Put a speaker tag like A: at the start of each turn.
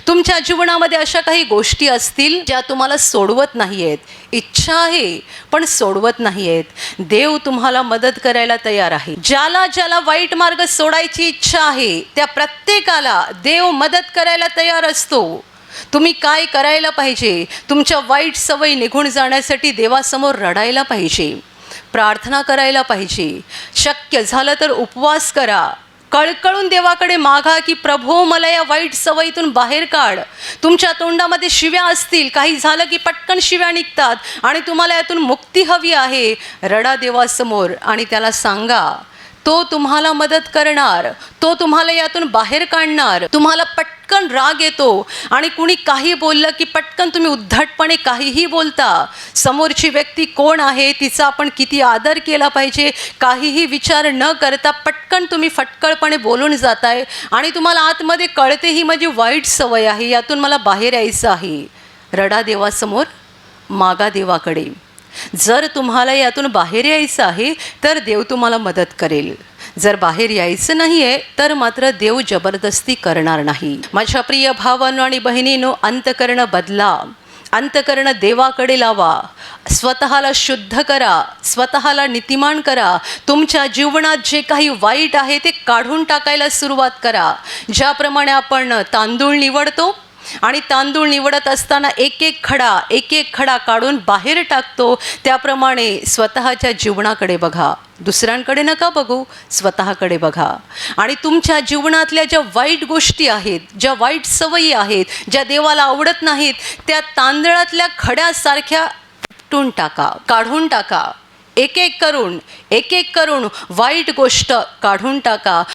A: तुमच्या जीवनामध्ये अशा काही गोष्टी असतील ज्या तुम्हाला सोडवत नाही आहेत. इच्छा आहे पण सोडवत नाही आहेत. देव तुम्हाला मदत करायला तयार आहे. ज्याला ज्याला वाईट मार्ग सोडायची इच्छा आहे त्या प्रत्येकाला देव मदत करायला तयार असतो. तुम्ही काय करायला पाहिजे? तुमच्या वाईट सवयी निघून जाण्यासाठी देवासमोर रडायला पाहिजे, प्रार्थना करायला पाहिजे, शक्य झालं तर उपवास करा, कळकळून देवाकडे मागा की प्रभो मला या वाईट सवयीतून बाहेर काढ. तुमच्या तोंडामध्ये शिव्या असतील, काही झालं की पटकन शिव्या निघतात आणि तुम्हाला यातून मुक्ती हवी आहे. रडा देवासमोर आणि त्याला सांगा, तो तुम्हाला मदत करणार, तो तुम्हाला यातून बाहेर काढणार. तुम्हाला पटकन राग येतो आणि कुणी काही बोललं की पटकन तुम्ही उद्धटपणे काहीही बोलता. समोरची व्यक्ती कोण आहे, तिचा आपण किती आदर केला पाहिजे, काहीही विचार न करता पटकन तुम्ही फटकळपणे बोलून जाताय आणि तुम्हाला आतमध्ये कळते ही माझी वाईट सवय आहे, यातून मला बाहेर यायचं आहे. रडा देवासमोर, मागा देवाकडे. जर तुम्हाला यातून बाहेर यायचं आहे तर देव तुम्हाला मदत करेल. जर बाहेर यायचं नाही आहे तर मात्र देव जबरदस्ती करणार नाही. माझ्या प्रिय भावांनो आणि बहिणींनो, अंतकरण बदला, अंतकरण देवाकडे लावा, स्वतःला शुद्ध करा, स्वतःला नीतिमान करा. तुमच्या जीवनात जे काही वाईट आहे ते काढून टाकायला सुरुवात करा. ज्याप्रमाणे आपण तांदूळ निवडतो आणि तांदूळ निवडत असताना एक एक खडा काढून बाहेर टाकतो, त्याप्रमाणे स्वतःच्या जीवनाकडे बघा. दुसऱ्यांकडे नका बघू, स्वतःकडे बघा. आणि तुमच्या जीवनातल्या ज्या वाईट गोष्टी आहेत, ज्या वाईट सवयी आहेत, ज्या देवाला आवडत नाहीत, त्या तांदळातल्या खड्यासारख्या उपटून टाका, काढून टाका. एक एक करून वाईट गोष्ट काढून टाका.